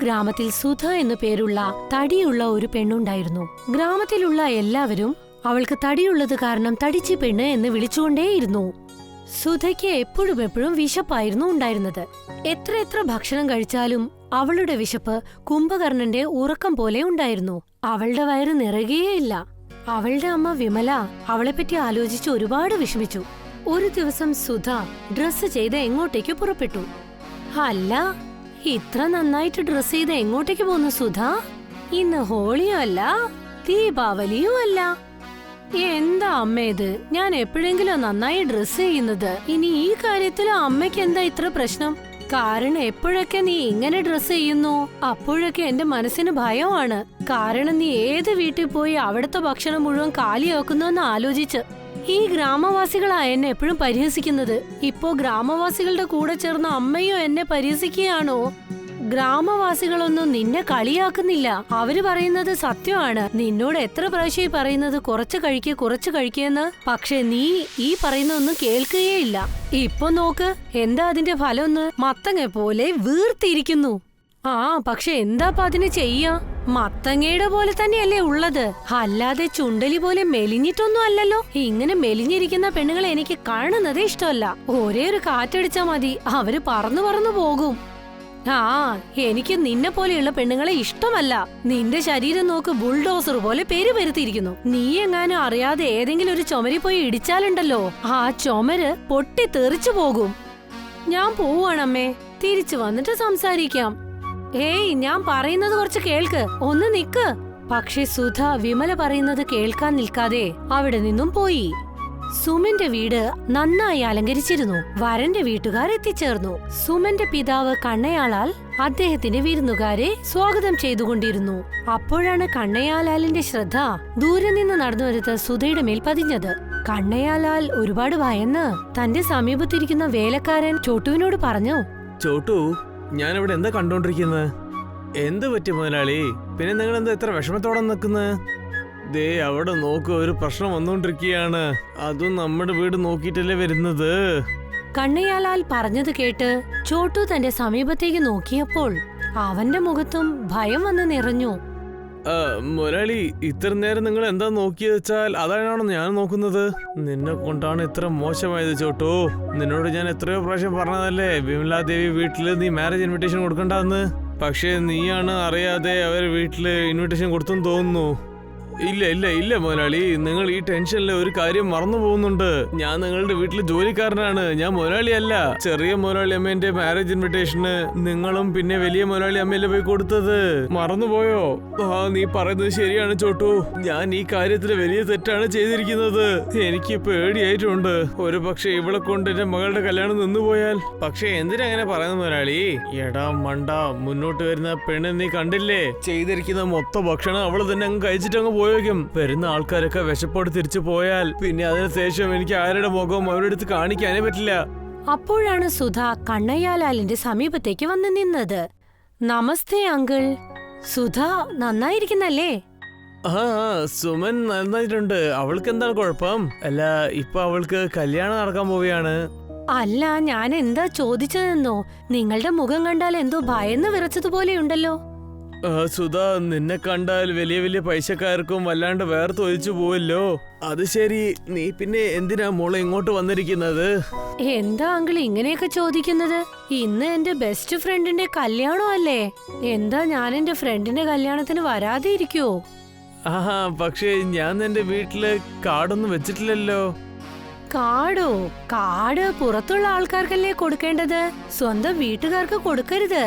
ഗ്രാമത്തിൽ സുധ എന്നു പേരുള്ള തടിയുള്ള ഒരു പെണ്ണുണ്ടായിരുന്നു. ഗ്രാമത്തിലുള്ള എല്ലാവരും അവൾക്ക് തടിയുള്ളത് കാരണം തടിച്ചി പെണ്ണ് എന്ന് വിളിച്ചുകൊണ്ടേയിരുന്നു. സുധയ്ക്ക് എപ്പോഴും വിശപ്പായിരുന്നു ഉണ്ടായിരുന്നത്. എത്ര ഭക്ഷണം കഴിച്ചാലും അവളുടെ വിശപ്പ് കുംഭകർണന്റെ ഉറക്കം പോലെ ഉണ്ടായിരുന്നു. അവളുടെ വയറ് നിറയുകയേയില്ല. അവളുടെ അമ്മ വിമല അവളെപ്പറ്റി ആലോചിച്ച് ഒരുപാട് വിഷമിച്ചു. ഒരു ദിവസം സുധ ഡ്രസ്സ് ചെയ്ത് എങ്ങോട്ടേക്ക് പുറപ്പെട്ടു. അല്ല, ഇത്ര നന്നായിട്ട് ഡ്രസ്സ് ചെയ്ത് എങ്ങോട്ടേക്ക് പോന്നു സുധ? ഇന്ന് ഹോളിയും അല്ല, ദീപാവലിയും അല്ല. എന്താ അമ്മ ഇത്? ഞാൻ എപ്പോഴെങ്കിലും നന്നായി ഡ്രസ്സ് ചെയ്യുന്നത്. ഇനി ഈ കാര്യത്തിൽ അമ്മയ്ക്ക് എന്താ ഇത്ര പ്രശ്നം? കാരണം എപ്പോഴൊക്കെ നീ ഇങ്ങനെ ഡ്രസ്സ് ചെയ്യുന്നു അപ്പോഴൊക്കെ എന്റെ മനസ്സിന് ഭയമാണ്. കാരണം നീ ഏത് വീട്ടിൽ പോയി അവിടുത്തെ ഭക്ഷണം മുഴുവൻ കാലിയാക്കുന്നു എന്ന് ആലോചിച്ച്. ഈ ഗ്രാമവാസികളാ എന്നെ എപ്പോഴും പരിഹസിക്കുന്നത്. ഇപ്പോ ഗ്രാമവാസികളുടെ കൂടെ ചേർന്ന അമ്മയോ എന്നെ പരിഹസിക്കുകയാണോ? ഗ്രാമവാസികളൊന്നും നിന്നെ കളിയാക്കുന്നില്ല. അവര് പറയുന്നത് സത്യമാണ്. നിന്നോട് എത്ര പ്രാവശ്യം പറയുന്നത് കുറച്ച് കഴിക്കെന്ന്. പക്ഷെ നീ ഈ പറയുന്നൊന്നും കേൾക്കുകയില്ല. ഇപ്പൊ നോക്ക്, എന്താ അതിന്റെ ഫലമൊന്ന്? മത്തങ്ങ പോലെ വീർത്തിരിക്കുന്നു. പക്ഷെ എന്താ അതിന് ചെയ്യാ? മത്തങ്ങയുടെ പോലെ തന്നെയല്ലേ ഉള്ളത്, അല്ലാതെ ചുണ്ടലി പോലെ മെലിഞ്ഞിട്ടൊന്നും അല്ലല്ലോ. ഇങ്ങനെ മെലിഞ്ഞിരിക്കുന്ന പെണ്ണുങ്ങളെ എനിക്ക് കാണുന്നതേ ഇഷ്ടമല്ല. ഒരേ ഒരു കാറ്റടിച്ചാ മതി, അവര് പറന്നു പോകും. എനിക്ക് നിന്നെ പോലെയുള്ള പെണ്ണുങ്ങളെ ഇഷ്ടമല്ല. നിന്റെ ശരീരം നോക്ക്, ബുൾഡോസർ പോലെ പെരുത്തിയിരിക്കുന്നു. നീ എങ്ങാനും അറിയാതെ ഏതെങ്കിലും ഒരു ചുമരി പോയി ഇടിച്ചാലുണ്ടല്ലോ, ആ ചുമര് പൊട്ടി തെറിച്ചു പോകും. ഞാൻ പോവാണമ്മേ, തിരിച്ചു വന്നിട്ട് സംസാരിക്കാം. ഞാൻ പറയുന്നത് കുറച്ച് കേൾക്ക്, ഒന്ന് നിക്ക്. പക്ഷെ സുധ വിമല പറയുന്നത് കേൾക്കാൻ നിൽക്കാതെ അവിടെ നിന്നും പോയി. സുമന്റെ വീട് നന്നായി അലങ്കരിച്ചിരുന്നു. വരന്റെ വീട്ടുകാർ എത്തിച്ചേർന്നു. സുമന്റെ പിതാവ് കണ്ണയാലാൽ അദ്ദേഹത്തിന്റെ വിരുന്നുകാരെ സ്വാഗതം ചെയ്തുകൊണ്ടിരുന്നു. അപ്പോഴാണ് കണ്ണയാലാലിന്റെ ശ്രദ്ധ ദൂരെ നിന്ന് നടന്നു വരുന്ന സുധയുടെ മേൽ പതിഞ്ഞത്. കണ്ണയാലാൽ ഒരുപാട് ഭയന്ന് തന്റെ സമീപത്തിരിക്കുന്ന വേലക്കാരൻ ചോട്ടുവിനോട് പറഞ്ഞു, ചോട്ടു, ഞാനിവിടെ എന്താ കണ്ടോണ്ടിരിക്കുന്നത്? എന്ത് പറ്റി മുതലാളി? പിന്നെ നിങ്ങൾ എന്താ ഇത്ര വിഷമത്തോടെ നിൽക്കുന്നത്? ദേ അവിടെ നോക്ക്, ഒരു പ്രശ്നം വന്നോണ്ടിരിക്കുകയാണ്. അതും നമ്മുടെ വീട് നോക്കിയിട്ടല്ലേ വരുന്നത്. കണ്ണയാലാൽ പറഞ്ഞത് കേട്ട് ചോട്ടു തന്റെ സമീപത്തേക്ക് നോക്കിയപ്പോൾ അവന്റെ മുഖത്തും ഭയം വന്ന് നിറഞ്ഞു. മുതലാളി, ഇത്ര നേരം നിങ്ങൾ എന്താ നോക്കിയത് വെച്ചാൽ അതാണോ ഞാൻ നോക്കുന്നത്? നിന്നെ കൊണ്ടാണ് ഇത്ര മോശമായത് ചോട്ടു. നിന്നോട് ഞാൻ എത്രയോ പ്രാവശ്യം പറഞ്ഞതല്ലേ വിമലാദേവി വീട്ടില് നീ മാരേജ് ഇൻവിറ്റേഷൻ കൊടുക്കണ്ടെന്ന്. പക്ഷേ നീയാണ് അറിയാതെ അവരുടെ വീട്ടില് ഇൻവിറ്റേഷൻ കൊടുത്തെന്ന് തോന്നുന്നു. ഇല്ല മുതലാളി, നിങ്ങൾ ഈ ടെൻഷനിൽ ഒരു കാര്യം മറന്നു പോകുന്നുണ്ട്. ഞാൻ നിങ്ങളുടെ വീട്ടിൽ ജോലിക്കാരനാണ്, ഞാൻ മുതലാളി അല്ല. ചെറിയ മുതലാളി അമ്മേന്റെ മാരേജ് ഇൻവിറ്റേഷന് നിങ്ങളും പിന്നെ വലിയ മുതലാളി അമ്മയല്ലേ പോയി കൊടുത്തത്, മറന്നുപോയോ? നീ പറയുന്നത് ശരിയാണ് ചോട്ടു, ഞാൻ ഈ കാര്യത്തിൽ വലിയ തെറ്റാണ് ചെയ്തിരിക്കുന്നത്. എനിക്ക് പേടിയായിട്ടുണ്ട്. ഒരു പക്ഷെ ഇവളെ കൊണ്ട് എന്റെ മകളുടെ കല്യാണം നിന്നുപോയാൽ. പക്ഷെ എന്തിനാ അങ്ങനെ പറയുന്നത് മുതലാളി? എടാ മണ്ട, മുന്നോട്ട് വരുന്ന പെണ്ണ് നീ കണ്ടില്ലേ? ചെയ്തിരിക്കുന്ന മൊത്തം ഭക്ഷണം അവള് തന്നെ അങ്ങ് കഴിച്ചിട്ടങ്ങ് പോയേക്കും. വരുന്ന ആൾക്കാരൊക്കെ വിശപ്പോട് തിരിച്ചു പോയാൽ പിന്നെ അതിനുശേഷം എനിക്ക് ആരുടെ മുഖവും അവരുടെ അടുത്ത് കാണിക്കാനേ പറ്റില്ല. അപ്പോഴാണ് സുധ കണ്ണയ്യാലാലിന്റെ സമീപത്തേക്ക് വന്ന് നിന്നത്. നമസ്തേ അങ്കിൾ. സുധ നന്നായിരിക്കുന്നല്ലേ? സുമൻ നന്നായിട്ടുണ്ട്. അവൾക്ക് എന്താണ് കുഴപ്പം? അല്ല, ഇപ്പൊ അവൾക്ക് കല്യാണം നടക്കാൻ പോവുകയാണ്. അല്ല, ഞാൻ എന്താ ചോദിച്ചതെന്നോ, നിങ്ങളുടെ മുഖം കണ്ടാൽ എന്തോ ഭയന്ന് വിറച്ചതുപോലെയുണ്ടല്ലോ. സുധ, നിന്നെ കണ്ടാൽ വലിയ വലിയ പൈസക്കാർക്കും വല്ലാണ്ട് വേർത്തൊഴിച്ചു പോവല്ലോ. അത് ശരി, നീ പിന്നെ എന്തിനാ മോളെ ഇങ്ങോട്ട് വന്നിരിക്കുന്നത്? എന്താ അങ്കിൾ ഇങ്ങനെയൊക്കെ ചോദിക്കുന്നത്? ഇന്ന് എന്റെ ബെസ്റ്റ് ഫ്രണ്ടിന്റെ കല്യാണം അല്ലേ? എന്താ ഞാൻ എന്റെ ഫ്രണ്ടിന്റെ കല്യാണത്തിന് വരാതെ ഇരിക്കുവോ? പക്ഷേ ഞാൻ എന്റെ വീട്ടില് കാർഡൊന്നും വെച്ചിട്ടില്ലല്ലോ. കാർഡോ? കാർഡ് പുറത്തുള്ള ആൾക്കാർക്കല്ലേ കൊടുക്കേണ്ടത്, സ്വന്തം വീട്ടുകാർക്ക് കൊടുക്കരുത്.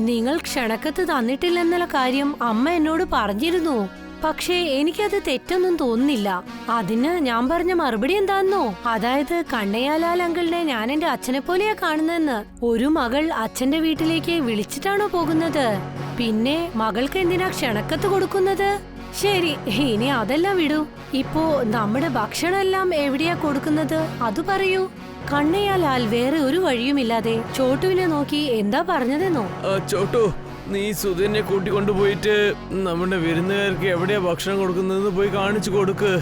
നിങ്ങൾ ക്ഷണക്കത്ത് തന്നിട്ടില്ലെന്നുള്ള കാര്യം അമ്മ എന്നോട് പറഞ്ഞിരുന്നു. പക്ഷേ എനിക്കത് തെറ്റൊന്നും തോന്നുന്നില്ല. അതിന് ഞാൻ പറഞ്ഞ മറുപടി എന്താന്നോ, അതായത് കണ്ണയ്യാലാൽ അങ്കിളിനെ ഞാൻ എന്റെ അച്ഛനെ പോലെയാ കാണുന്നതെന്ന്. ഒരു മകൾ അച്ഛന്റെ വീട്ടിലേക്ക് വിളിച്ചിട്ടാണോ പോകുന്നത്? പിന്നെ മകൾക്ക് എന്തിനാ ക്ഷണക്കത്ത് കൊടുക്കുന്നത്? ശരി, ഇനി അതെല്ലാം വിടൂ. ഇപ്പോ നമ്മുടെ ഭക്ഷണമെല്ലാം എവിടെയാ കൊടുക്കുന്നത് അത് പറയൂ. കണ്ണയ്യാലാൽ വേറെ ഒരു വഴിയുമില്ലാതെ ചോട്ടുവിനെ നോക്കി എന്താ പറഞ്ഞതെന്നോ, ചോട്ടു, നീ സുധനെ കൂട്ടിക്കൊണ്ടുപോയിട്ട് നമ്മുടെ വിരുന്നുകാർക്ക് എവിടെയാ ഭക്ഷണം കൊടുക്കുന്നതെന്ന് പോയി കാണിച്ചു കൊടുക്ക്.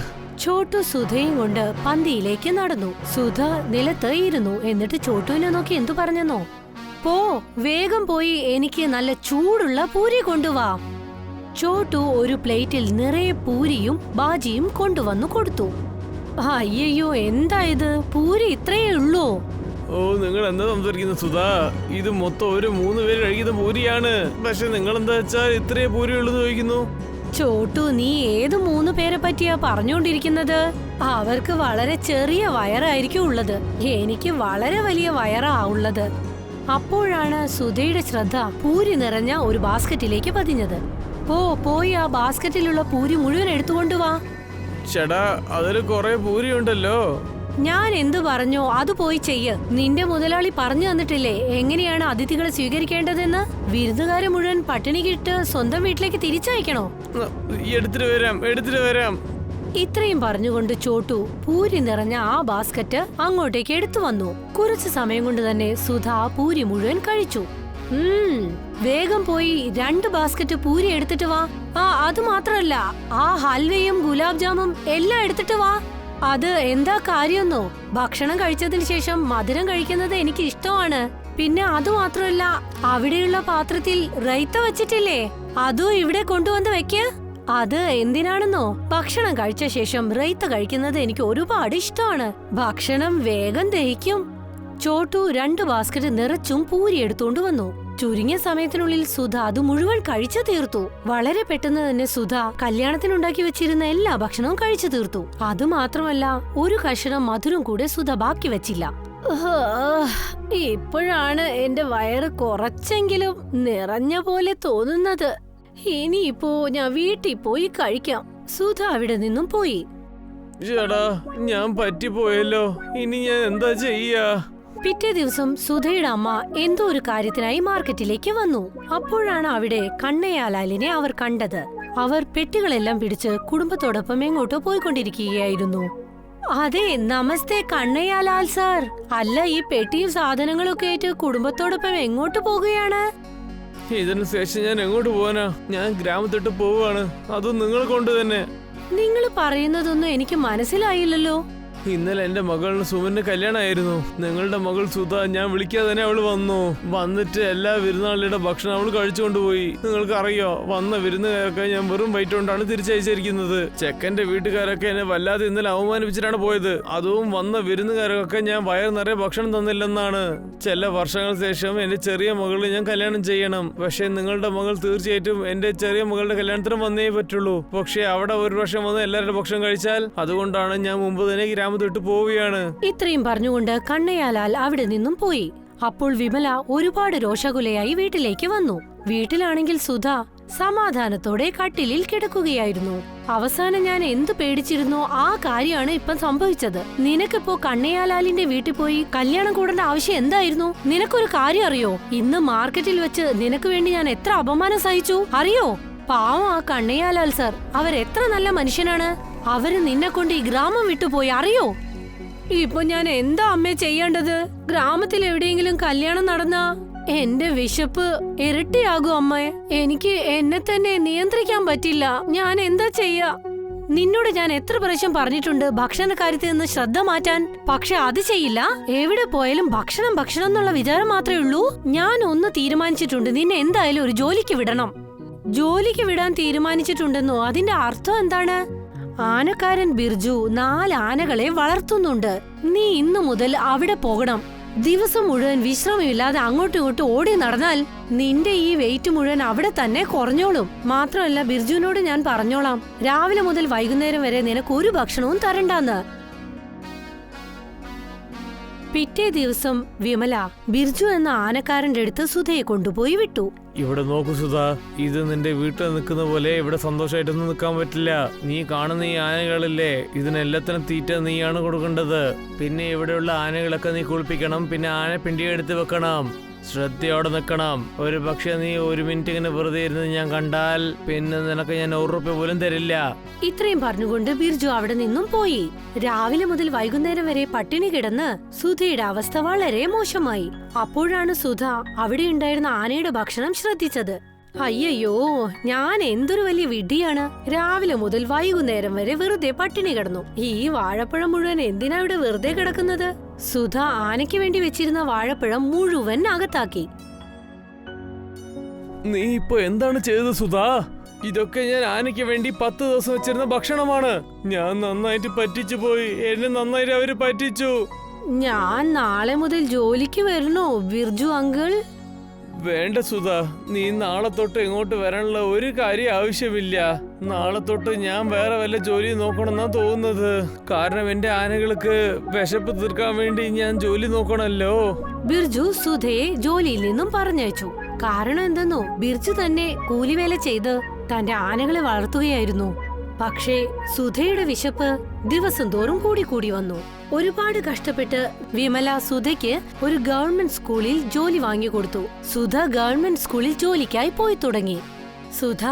ചോട്ടു സുധയും കൊണ്ട് പന്തിയിലേക്ക് നടന്നു. സുധ നിലത്ത് ഇരുന്നു. എന്നിട്ട് ചോട്ടുവിനെ നോക്കി എന്തു പറഞ്ഞെന്നോ, പോ, വേഗം പോയി എനിക്ക് നല്ല ചൂടുള്ള പൂരി കൊണ്ടുവാ. ചോട്ടു ഒരു പ്ലേറ്റിൽ നിറയെ പൂരിയും ബാജിയും കൊണ്ടുവന്നു കൊടുത്തു. അയ്യോ, എന്താ ഇത്? പൂരി ഇത്രയേ ഉള്ളൂ? ഓ, നിങ്ങൾ എന്താ സംസാരിക്കുന്നത് സുധാ? ഇത് മൊത്തം ഒരു 3 പേര് കഴിക്കുന്ന പൂരിയാണ്. പക്ഷെ നിങ്ങൾ എന്താ വെച്ചാൽ ഇത്രയേ പൂരി ഉള്ളെന്ന് ചോദിക്കുന്നു. ചോട്ടു, നീ ഏത് 3 പേരെ പറ്റിയാ പറഞ്ഞുകൊണ്ടിരിക്കുന്നത്? അവർക്ക് വളരെ ചെറിയ വയറായിരിക്കും ഉള്ളത്, എനിക്ക് വളരെ വലിയ വയറാ ഉള്ളത്. അപ്പോഴാണ് സുധയുടെ ശ്രദ്ധ പൂരി നിറഞ്ഞ ഒരു ബാസ്ക്കറ്റിലേക്ക് പതിഞ്ഞത്. പോയി ആ ബാസ്ക്കറ്റിലുള്ള പൂരി മുഴുവൻ എടുത്തുകൊണ്ടുവാ. ചേട്ടാ, അതിൽ കുറെ പൂരി ഉണ്ടല്ലോ. ഞാൻ എന്തു പറഞ്ഞോ അത് പോയി ചെയ്യ്. നിന്റെ മുതലാളി പറഞ്ഞു തന്നിട്ടില്ലേ എങ്ങനെയാണ് അതിഥികളെ സ്വീകരിക്കേണ്ടതെന്ന്? വിരുന്നുകാരെ മുഴുവൻ പട്ടിണിക്കിട്ട് സ്വന്തം വീട്ടിലേക്ക് തിരിച്ചയക്കണോ? എടുത്തിട്ട് വരാം. ഇത്രയും പറഞ്ഞുകൊണ്ട് ചോട്ടു പൂരി നിറഞ്ഞ ആ ബാസ്ക്കറ്റ് അങ്ങോട്ടേക്ക് എടുത്തു വന്നു. കുറച്ചു സമയം കൊണ്ട് തന്നെ സുധ പൂരി മുഴുവൻ കഴിച്ചു. വേഗം പോയി 2 ബാസ്ക്കറ്റ് പൂരി എടുത്തിട്ട് വാ. അത് മാത്രല്ല, ആ ഹൽവയും ഗുലാബ് ജാമും എല്ലാം എടുത്തിട്ട് വാ. അത് എന്താ കാര്യമെന്നോ? ഭക്ഷണം കഴിച്ചതിന് ശേഷം മധുരം കഴിക്കുന്നത് എനിക്ക് ഇഷ്ടമാണ്. പിന്നെ അതുമാത്രമല്ല, അവിടെയുള്ള പാത്രത്തിൽ റൈത്ത വച്ചിട്ടില്ലേ, അതും ഇവിടെ കൊണ്ടുവന്ന് വെക്ക്. അത് എന്തിനാണെന്നോ? ഭക്ഷണം കഴിച്ച ശേഷം റൈത്ത കഴിക്കുന്നത് എനിക്ക് ഒരുപാട് ഇഷ്ടമാണ്. ഭക്ഷണം വേഗം ദഹിക്കും. ചോട്ടു 2 ബാസ്ക്കറ്റ് നിറച്ചും പൂരി എടുത്തുകൊണ്ട് വന്നു. ചുരുങ്ങിയ സമയത്തിനുള്ളിൽ സുധ അത് മുഴുവൻ കഴിച്ചു തീർത്തു. വളരെ പെട്ടെന്ന് തന്നെ സുധ കല്യാണത്തിനുണ്ടാക്കി വെച്ചിരുന്ന എല്ലാ ഭക്ഷണവും കഴിച്ചു തീർത്തു. അതുമാത്രമല്ല, ഒരു കഷണം മധുരം കൂടെ സുധ ബാക്കി വെച്ചില്ല. ഇപ്പോഴാണ് എന്റെ വയറ് കുറച്ചെങ്കിലും നിറഞ്ഞ പോലെ തോന്നുന്നത്. ഇനിയിപ്പോ ഞാൻ വീട്ടിൽ പോയി കഴിക്കാം. സുധ അവിടെ നിന്നും പോയി. ചേട്ടാ, ഞാൻ പറ്റിപ്പോയല്ലോ. ഇനി ഞാൻ എന്താ ചെയ്യാ? പിറ്റേ ദിവസം സുധയുടെ അമ്മ എന്തോ ഒരു കാര്യത്തിനായി മാർക്കറ്റിലേക്ക് വന്നു. അപ്പോഴാണ് അവിടെ കണ്ണയ്യാലാലിനെ അവർ കണ്ടത്. അവർ പെട്ടികളെല്ലാം പിടിച്ച് കുടുംബത്തോടൊപ്പം എങ്ങോട്ടോ പോയിക്കൊണ്ടിരിക്കുകയായിരുന്നു. അതെ, നമസ്തേ കണ്ണയ്യാലാൽ സാർ. അല്ല, ഈ പെട്ടിയും സാധനങ്ങളൊക്കെ ആയിട്ട് കുടുംബത്തോടൊപ്പം എങ്ങോട്ട് പോകുകയാണ്? ഇതിനു ശേഷം ഞാൻ എങ്ങോട്ട് പോവാനാ? ഞാൻ ഗ്രാമത്തോട്ട് പോവാണ്, അതും നിങ്ങൾ കൊണ്ട് തന്നെ. നിങ്ങൾ പറയുന്നതൊന്നും എനിക്ക് മനസ്സിലായില്ലല്ലോ. ഇന്നലെ എന്റെ മകളുടെ സുമന്റെ കല്യാണമായിരുന്നു. നിങ്ങളുടെ മകൾ സുധ ഞാൻ വിളിക്കാതെ തന്നെ അവള് വന്നിട്ട് എല്ലാ വിരുന്നാളിയുടെ ഭക്ഷണം അവള് കഴിച്ചുകൊണ്ടുപോയി. നിങ്ങൾക്ക് അറിയോ, വന്ന വിരുന്നുകാരൊക്കെ ഞാൻ വെറും വയറ്റ് കൊണ്ടാണ് തിരിച്ചയച്ചിരിക്കുന്നത്. ചെക്കന്റെ വീട്ടുകാരൊക്കെ എന്നെ വല്ലാതെ ഇന്നലെ അവമാനിപ്പിച്ചിട്ടാണ് പോയത്. അതും വന്ന വിരുന്നുകാരൊക്കെ ഞാൻ വയറ് നിറയെ ഭക്ഷണം തന്നില്ലെന്നാണ്. ചില വർഷങ്ങൾക്ക് ശേഷം എന്റെ ചെറിയ മകള് ഞാൻ കല്യാണം ചെയ്യണം. പക്ഷെ നിങ്ങളുടെ മകൾ തീർച്ചയായിട്ടും എന്റെ ചെറിയ മകളുടെ കല്യാണത്തിന് വന്നേ പറ്റുള്ളൂ. പക്ഷെ അവിടെ ഒരു വർഷം വന്ന് എല്ലാവരുടെ ഭക്ഷണം കഴിച്ചാൽ, അതുകൊണ്ടാണ് ഞാൻ മുമ്പ് തന്നെ ഗ്രാമത്തോട്ട് പോവുകയാണ്. ഇത്രയും പറഞ്ഞുകൊണ്ട് കണ്ണയ്യാലാൽ അവിടെ നിന്നും പോയി. അപ്പോൾ വിമല ഒരുപാട് രോഷകുലയായി വീട്ടിലേക്ക് വന്നു. വീട്ടിലാണെങ്കിൽ സുധ സമാധാനത്തോടെ കട്ടിലിൽ കിടക്കുകയായിരുന്നു. അവസാനം ഞാൻ എന്തു പേടിച്ചിരുന്നോ ആ കാര്യമാണ് ഇപ്പം സംഭവിച്ചത്. നിനക്കിപ്പോ കണ്ണയ്യാലാലിന്റെ വീട്ടിൽ പോയി കല്യാണം കൂടേണ്ട ആവശ്യം എന്തായിരുന്നു? നിനക്കൊരു കാര്യം അറിയോ? ഇന്ന് മാർക്കറ്റിൽ വെച്ച് നിനക്ക് വേണ്ടി ഞാൻ എത്ര അപമാനം സഹിച്ചു അറിയോ? പാവം ആ കണ്ണയ്യാലാൽ സർ, അവരെത്ര നല്ല മനുഷ്യനാണ്. അവര് നിന്നെ കൊണ്ട് ഈ ഗ്രാമം വിട്ടുപോയി അറിയോ? ഇപ്പൊ ഞാൻ എന്താ അമ്മേ ചെയ്യേണ്ടത്? ഗ്രാമത്തിൽ എവിടെയെങ്കിലും കല്യാണം നടന്നാ എന്റെ വിശപ്പ് ഇരട്ടിയാകും അമ്മേ. എനിക്ക് എന്നെ തന്നെ നിയന്ത്രിക്കാൻ പറ്റില്ല. ഞാൻ എന്താ ചെയ്യാ? നിന്നോട് ഞാൻ എത്ര പ്രാവശ്യം പറഞ്ഞിട്ടുണ്ട് ഭക്ഷണ കാര്യത്തിൽ നിന്ന് ശ്രദ്ധ മാറ്റാൻ. പക്ഷെ അത് ചെയ്യില്ല. എവിടെ പോയാലും ഭക്ഷണം ഭക്ഷണം എന്നുള്ള വിചാരം മാത്രമേ ഉള്ളൂ. ഞാൻ ഒന്ന് തീരുമാനിച്ചിട്ടുണ്ട്, നിന്നെ എന്തായാലും ഒരു ജോലിക്ക് വിടണം. ജോലിക്ക് വിടാൻ തീരുമാനിച്ചിട്ടുണ്ടെന്നോ? അതിന്റെ അർത്ഥം എന്താണ്? ആനക്കാരൻ ബിർജു 4 ആനകളെ വളർത്തുന്നുണ്ട്. നീ ഇന്നു മുതൽ അവിടെ പോകണം. ദിവസം മുഴുവൻ വിശ്രമമില്ലാതെ അങ്ങോട്ടും ഇങ്ങോട്ടും ഓടി നടന്നാൽ നിന്റെ ഈ വെയിറ്റ് മുഴുവൻ അവിടെ തന്നെ കുറഞ്ഞോളും. മാത്രമല്ല, ബിർജുവിനോട് ഞാൻ പറഞ്ഞോളാം, രാവിലെ മുതൽ വൈകുന്നേരം വരെ നിനക്ക് ഒരു ഭക്ഷണവും തരണ്ടാന്ന്. പിറ്റേ ദിവസം വിമല ബിർജു എന്ന ആനക്കാരന്റെ അടുത്ത് സുധയെ കൊണ്ടുപോയി വിട്ടു. ഇവിടെ നോക്കൂ സുധ, ഇത് നിന്റെ വീട്ടിൽ നിൽക്കുന്ന പോലെ ഇവിടെ സന്തോഷമായിട്ടൊന്നും നിൽക്കാൻ പറ്റില്ല. നീ കാണുന്ന ഈ ആനകളില്ലേ, ഇതിനെല്ലാത്തിനും തീറ്റ നീയാണ് കൊടുക്കേണ്ടത്. പിന്നെ ഇവിടെയുള്ള ആനകളൊക്കെ നീ കുളിപ്പിക്കണം. പിന്നെ ആന പിണ്ടിയെടുത്ത് വെക്കണം. ശ്രദ്ധയോടെ നിൽക്കണം. ഒരു പക്ഷെ നീ 1 മിനിറ്റ് ഇങ്ങനെ വെറുതെ ഇരുന്ന് ഞാൻ കണ്ടാൽ പിന്നെ നിനക്ക് ഞാൻ 100 രൂപ പോലും തരില്ല. ഇത്രയും പറഞ്ഞുകൊണ്ട് ബിർജു അവിടെ നിന്നും പോയി. രാവിലെ മുതൽ വൈകുന്നേരം വരെ പട്ടിണി കിടന്ന് സുധയുടെ അവസ്ഥ വളരെ മോശമായി. അപ്പോഴാണ് സുധ അവിടെ ഉണ്ടായിരുന്ന ആനയുടെ ഭക്ഷണം ശ്രദ്ധിച്ചത്. അയ്യോ, ഞാൻ എന്തൊരു വലിയ വിഡ്ഢിയാണ്. രാവിലെ മുതൽ വൈകുന്നേരം വരെ വെറുതെ പട്ടിണി കിടന്നു. ഈ വാഴപ്പഴം മുഴുവൻ എന്തിനാ ഇവിടെ വെറുതെ കിടക്കുന്നത്? സുധ ആനയ്ക്ക് വേണ്ടി വെച്ചിരുന്ന വാഴപ്പഴം മുഴുവൻ അകത്താക്കി. നീ ഇപ്പൊ എന്താണ് ചെയ്തത് സുധാ? ഇതൊക്കെ ഞാൻ ആനയ്ക്ക് വേണ്ടി 10 ദിവസം വെച്ചിരുന്ന ഭക്ഷണമാണ്. ഞാൻ നന്നായിട്ട് പറ്റിച്ചു പോയി. എന്നെ നന്നായിട്ട് അവര് പറ്റിച്ചു. ഞാൻ നാളെ മുതൽ ജോലിക്ക് വരണോ ബിർജു അങ്കിൾ? വേണ്ട സുധ, നീ നാളെ തൊട്ട് ഇങ്ങോട്ട് വരാനുള്ള ഒരു കാര്യം ആവശ്യമില്ല. നാളെ തൊട്ട് ഞാൻ വേറെ വല്ല ജോലി നോക്കണമെന്നാ തോന്നുന്നത്. കാരണം എന്റെ ആനകൾക്ക് വിശപ്പ് തീർക്കാൻ വേണ്ടി ഞാൻ ജോലി നോക്കണല്ലോ. ബിർജു സുധയെ ജോലിയിൽ നിന്നും പറഞ്ഞയച്ചു. കാരണം എന്തെന്നോ, ബിർജു തന്നെ കൂലിവേല ചെയ്ത് തന്റെ ആനകളെ വളർത്തുകയായിരുന്നു. പക്ഷേ സുധയുടെ വിശപ്പ് ദിവസം തോറും കൂടി വന്നു. ഒരുപാട് കഷ്ടപ്പെട്ട് വിമല സുധയ്ക്ക് ഒരു ഗവൺമെന്റ് സ്കൂളിൽ ജോലി വാങ്ങിക്കൊടുത്തു. സുധ ഗവൺമെന്റ് സ്കൂളിൽ ജോലിക്കായി പോയി തുടങ്ങി. സുധ,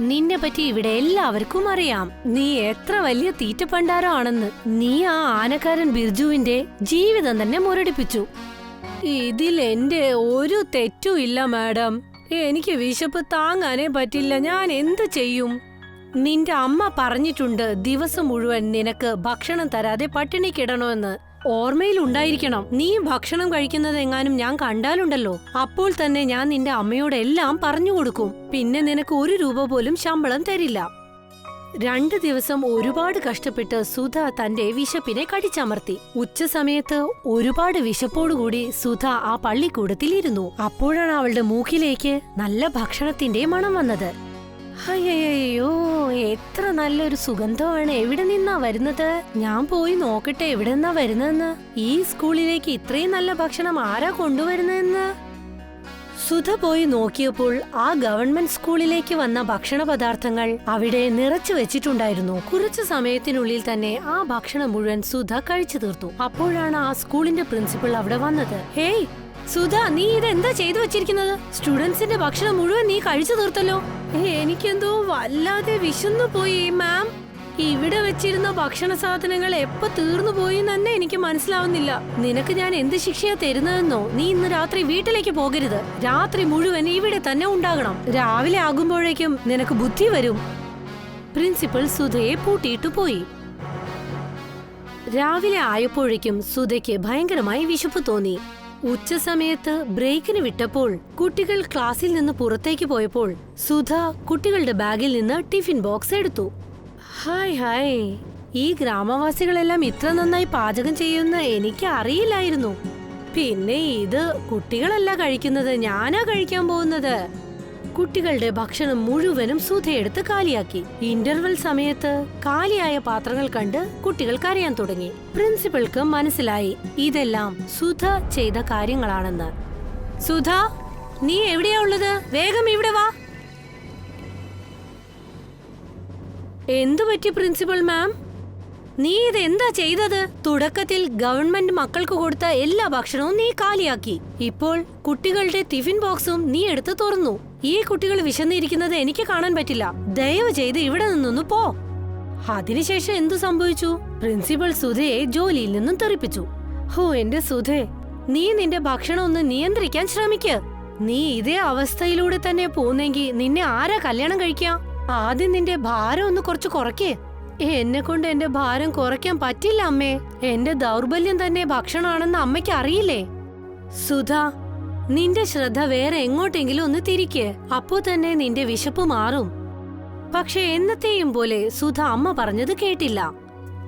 നിന്നെ പറ്റി ഇവിടെ എല്ലാവർക്കും അറിയാം. നീ എത്ര വലിയ തീറ്റപ്പണ്ടാരോ ആണെന്ന്. നീ ആ ആനക്കാരൻ ബിർജുവിന്റെ ജീവിതം തന്നെ മുരടിപ്പിച്ചു. ഇതിൽ എന്റെ ഒരു തെറ്റും ഇല്ല മാഡം. എനിക്ക് വിശപ്പ് താങ്ങാനേ പറ്റില്ല. ഞാൻ എന്ത് ചെയ്യും? നിന്റെ അമ്മ പറഞ്ഞിട്ടുണ്ട് ദിവസം മുഴുവൻ നിനക്ക് ഭക്ഷണം തരാതെ പട്ടിണിക്കിടണമെന്ന്. ഓർമ്മയിലുണ്ടായിരിക്കണം. നീ ഭക്ഷണം കഴിക്കുന്നത് എങ്ങാനും ഞാൻ കണ്ടാലുണ്ടല്ലോ, അപ്പോൾ തന്നെ ഞാൻ നിന്റെ അമ്മയോട് എല്ലാം പറഞ്ഞു കൊടുക്കും. പിന്നെ നിനക്ക് 1 രൂപ പോലും ശമ്പളം തരില്ല. 2 ദിവസം ഒരുപാട് കഷ്ടപ്പെട്ട് സുധ തന്റെ വിശപ്പിനെ കടിച്ചമർത്തി. ഉച്ച സമയത്ത് ഒരുപാട് വിശപ്പോടുകൂടി സുധ ആ പള്ളിക്കൂടത്തിലിരുന്നു. അപ്പോഴാണ് അവളുടെ മൂക്കിലേക്ക് നല്ല ഭക്ഷണത്തിന്റെ മണം വന്നത്. അയ്യോ, എത്ര നല്ലൊരു സുഗന്ധമാണ്. എവിടെ നിന്നാ വരുന്നത്? ഞാൻ പോയി നോക്കട്ടെ എവിടെ നിന്നാ വരുന്നതെന്ന്. ഈ സ്കൂളിലേക്ക് ഇത്രയും നല്ല ഭക്ഷണം ആരാ കൊണ്ടുവരുന്നതെന്ന്. സുധ പോയി നോക്കിയപ്പോൾ ആ ഗവൺമെന്റ് സ്കൂളിലേക്ക് വന്ന ഭക്ഷണ പദാർത്ഥങ്ങൾ അവിടെ നിറച്ചു വെച്ചിട്ടുണ്ടായിരുന്നു. കുറച്ചു സമയത്തിനുള്ളിൽ തന്നെ ആ ഭക്ഷണം മുഴുവൻ സുധ കഴിച്ചു തീർത്തു. അപ്പോഴാണ് ആ സ്കൂളിന്റെ പ്രിൻസിപ്പൽ അവിടെ വന്നത്. ഹേയ് സുധ, നീ ഇതെന്താ ചെയ്തു വെച്ചിരിക്കുന്നത്? സ്റ്റുഡൻസിന്റെ ഭക്ഷണം മുഴുവൻ നീ കഴിച്ചു തീർത്തല്ലോ. എനിക്കെന്തോ വല്ലാതെ വിശന്നു പോയി മാം. ഇവിടെ വെച്ചിരുന്ന ഭക്ഷണ സാധനങ്ങൾ എപ്പോ തീർന്നു പോയി തന്നെ എനിക്ക് മനസ്സിലാവുന്നില്ല. നിനക്ക് ഞാൻ എന്ത് ശിക്ഷയാ തരുന്നതെന്നോ? നീ ഇന്ന് രാത്രി വീട്ടിലേക്ക് പോകരുത്. രാത്രി മുഴുവൻ ഇവിടെ തന്നെ ഉണ്ടാകണം. രാവിലെ ആകുമ്പോഴേക്കും നിനക്ക് ബുദ്ധി വരും. പ്രിൻസിപ്പൽ സുധയെ പൂട്ടിയിട്ടു പോയി. രാവിലെ ആയപ്പോഴേക്കും സുധയ്ക്ക് ഭയങ്കരമായി വിശപ്പ് തോന്നി. ഉച്ച സമയത്ത് ബ്രേക്കിന് വിട്ടപ്പോൾ കുട്ടികൾ ക്ലാസ്സിൽ നിന്ന് പുറത്തേക്ക് പോയപ്പോൾ സുധ കുട്ടികളുടെ ബാഗിൽ നിന്ന് ടിഫിൻ ബോക്സ് എടുത്തു. ഹായ്, ഈ ഗ്രാമവാസികളെല്ലാം ഇത്ര നന്നായി പാചകം ചെയ്യുന്ന എനിക്ക് അറിയില്ലായിരുന്നു. പിന്നെ ഇത് കുട്ടികളല്ല കഴിക്കുന്നത്, ഞാനാ കഴിക്കാൻ പോകുന്നത്. കുട്ടികളുടെ ഭക്ഷണം മുഴുവനും സുധയെടുത്ത് കാലിയാക്കി. ഇന്റർവെൽ സമയത്ത് കാലിയായ പാത്രങ്ങൾ കണ്ട് കുട്ടികൾ കരയാൻ തുടങ്ങി. പ്രിൻസിപ്പൾക്ക് മനസ്സിലായി ഇതെല്ലാം സുധ ചെയ്ത കാര്യങ്ങളാണെന്ന്. സുധ, നീ എവിടെയാ ഉള്ളത്? വേഗം ഇവിടെ വാ. എന്തു പറ്റി പ്രിൻസിപ്പൽ മാം? നീ ഇതെന്താ ചെയ്തത്? തുടക്കത്തിൽ ഗവൺമെന്റ് മക്കൾക്ക് കൊടുത്ത എല്ലാ ഭക്ഷണവും നീ കാലിയാക്കി. ഇപ്പോൾ കുട്ടികളുടെ ടിഫിൻ ബോക്സും നീ എടുത്ത് തുറന്നു. ഈ കുട്ടികൾ വിശന്നിരിക്കുന്നത് എനിക്ക് കാണാൻ പറ്റില്ല. ദയവ് ചെയ്ത് ഇവിടെ നിന്നൊന്നു പോ. അതിനുശേഷം എന്തു സംഭവിച്ചു? പ്രിൻസിപ്പൽ സുധയെ ജോലിയിൽ നിന്നും തെറിപ്പിച്ചു. ഹോ എന്റെ സുധേ, നീ നിന്റെ ഭക്ഷണം ഒന്ന് നിയന്ത്രിക്കാൻ ശ്രമിക്ക്. നീ ഇതേ അവസ്ഥയിലൂടെ തന്നെ പോന്നെങ്കിൽ നിന്നെ ആരാ കല്യാണം കഴിക്കാം? ആദ്യം നിന്റെ ഭാരം ഒന്ന് കുറച്ച് കുറയ്ക്കേ. എന്നെ കൊണ്ട് എന്റെ ഭാരം കുറയ്ക്കാൻ പറ്റില്ല അമ്മേ. എന്റെ ദൗർബല്യം തന്നെ ഭക്ഷണമാണെന്ന് അമ്മയ്ക്ക് അറിയില്ലേ? സുധ, നിന്റെ ശ്രദ്ധ വേറെ എങ്ങോട്ടെങ്കിലും ഒന്ന് തിരിക്ക്. അപ്പോ തന്നെ നിന്റെ വിശപ്പ് മാറും. പക്ഷെ എന്നത്തെയും പോലെ സുധ അമ്മ പറഞ്ഞത് കേട്ടില്ല.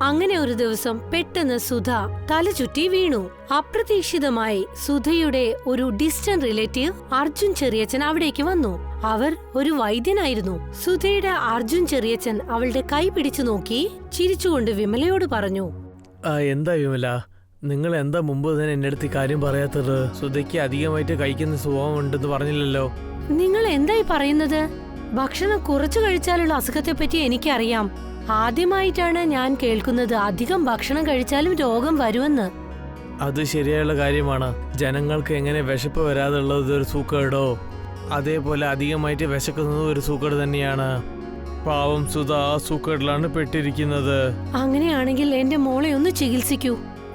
അങ്ങനെ ഒരു ദിവസം പെട്ടെന്ന് സുധ തലചുറ്റി വീണു. അപ്രതീക്ഷിതമായി സുധയുടെ ഒരു ഡിസ്റ്റന്റ് റിലേറ്റീവ് അർജുൻ ചെറിയച്ചൻ അവിടേക്ക് വന്നു. അവർ ഒരു വൈദ്യനായിരുന്നു. സുധയുടെ അർജുൻ ചെറിയച്ചൻ അവളുടെ കൈ പിടിച്ചു നോക്കി ചിരിച്ചുകൊണ്ട് വിമലയോട് പറഞ്ഞു, എന്താ വിമല, നിങ്ങൾ എന്താ മുമ്പ് തന്നെ എന്റെ അടുത്ത് കാര്യം പറയാത്തത്? സുധയ്ക്ക് അധികമായിട്ട് കഴിക്കുന്ന സ്വഭാവം ഉണ്ടെന്ന് പറഞ്ഞില്ലല്ലോ. നിങ്ങൾ എന്തായി പറയുന്നത്? ഭക്ഷണം കുറച്ചു കഴിച്ചാലുള്ള അസുഖത്തെ പറ്റി എനിക്കറിയാം. ആദ്യമായിട്ടാണ് ഞാൻ കേൾക്കുന്നത് അധികം ഭക്ഷണം കഴിച്ചാലും രോഗം വരുമെന്ന്. അത് ശരിയായുള്ള കാര്യമാണ്. ജനങ്ങൾക്ക് എങ്ങനെ വിശപ്പ് വരാതുള്ളത് ഒരു സൂക്കേടോ, അതേപോലെ അധികമായിട്ട് വിശക്കുന്നത് ഒരു സൂക്കേട് തന്നെയാണ്. പാവം സുധ ആ സൂക്കേടിലാണ് പെട്ടിരിക്കുന്നത്. അങ്ങനെയാണെങ്കിൽ എന്റെ മോളെ ഒന്ന് ചികിത്സിക്കൂ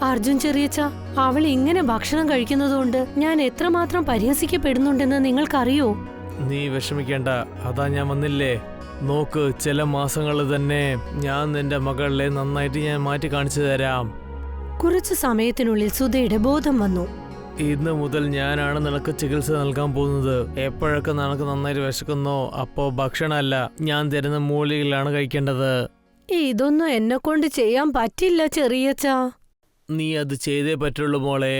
അർജുൻ ചെറിയച്ച. അവൾ ഇങ്ങനെ ഭക്ഷണം കഴിക്കുന്നതുകൊണ്ട് ഞാൻ എത്രമാത്രം പരിഹസിക്കപ്പെടുന്നുണ്ടെന്ന് നിങ്ങൾക്കറിയോ? നീ വിഷമിക്കേണ്ട, അതാ ഞാൻ വന്നില്ലേ. നോക്ക്, ചില മാസങ്ങൾ തന്നെ ഞാൻ നിന്റെ മകളെ നന്നായിട്ട് ഞാൻ മാറ്റി കാണിച്ചു തരാം. കുറച്ചു സമയത്തിനുള്ളിൽ സുധയുടെ ബോധം വന്നു. ഇന്ന് മുതൽ ഞാനാണ് നിനക്ക് ചികിത്സ നൽകാൻ പോകുന്നത്. എപ്പോഴൊക്കെ നിനക്ക് നന്നായിട്ട് വിശക്കുന്നോ അപ്പോ ഭക്ഷണമല്ല, ഞാൻ തരുന്ന മൂലികകളാണ് കഴിക്കേണ്ടത്. ഇതൊന്നും എന്നെ കൊണ്ട് ചെയ്യാൻ പറ്റില്ല ചെറിയച്ച. നീ അത് ചെയ്തേ പറ്റുള്ളൂ മോളെ.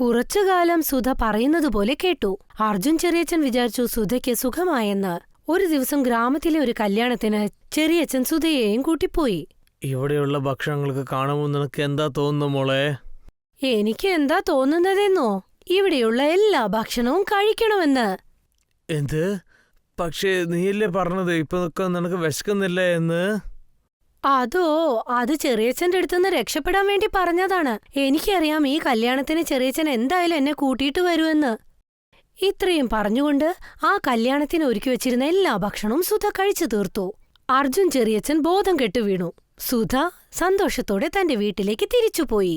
കുറച്ചുകാലം സുധ പറയുന്നത് പോലെ കേട്ടു. അർജുൻ ചെറിയച്ചൻ വിചാരിച്ചു സുധയ്ക്ക് സുഖമായെന്ന്. ഒരു ദിവസം ഗ്രാമത്തിലെ ഒരു കല്യാണത്തിന് ചെറിയച്ചൻ സുധയെയും കൂട്ടിപ്പോയി. ഇവിടെയുള്ള ഭക്ഷണങ്ങൾക്ക് കാണുമ്പോൾ നിനക്ക് എന്താ തോന്നുന്നു മോളെ? എനിക്ക് എന്താ തോന്നുന്നതെന്നോ, ഇവിടെയുള്ള എല്ലാ ഭക്ഷണവും കഴിക്കണമെന്ന്. എന്ത്? പക്ഷേ നീയല്ലേ പറഞ്ഞത് ഇപ്പൊ നിനക്ക് വിശക്കുന്നില്ല എന്ന്? അത് ചെറിയച്ചന്റെ അടുത്തുനിന്ന് രക്ഷപ്പെടാൻ വേണ്ടി പറഞ്ഞതാണ്. എനിക്കറിയാം ഈ കല്യാണത്തിന് ചെറിയച്ചൻ എന്തായാലും എന്നെ കൂട്ടിയിട്ട് വരുമെന്ന്. ഇത്രയും പറഞ്ഞുകൊണ്ട് ആ കല്യാണത്തിന് ഒരുക്കി വെച്ചിരുന്ന എല്ലാ ഭക്ഷണവും സുധ കഴിച്ചു തീർത്തു. അർജുൻ ചെറിയച്ചൻ ബോധം കെട്ടു വീണു. സുധ സന്തോഷത്തോടെ തന്റെ വീട്ടിലേക്ക് തിരിച്ചുപോയി.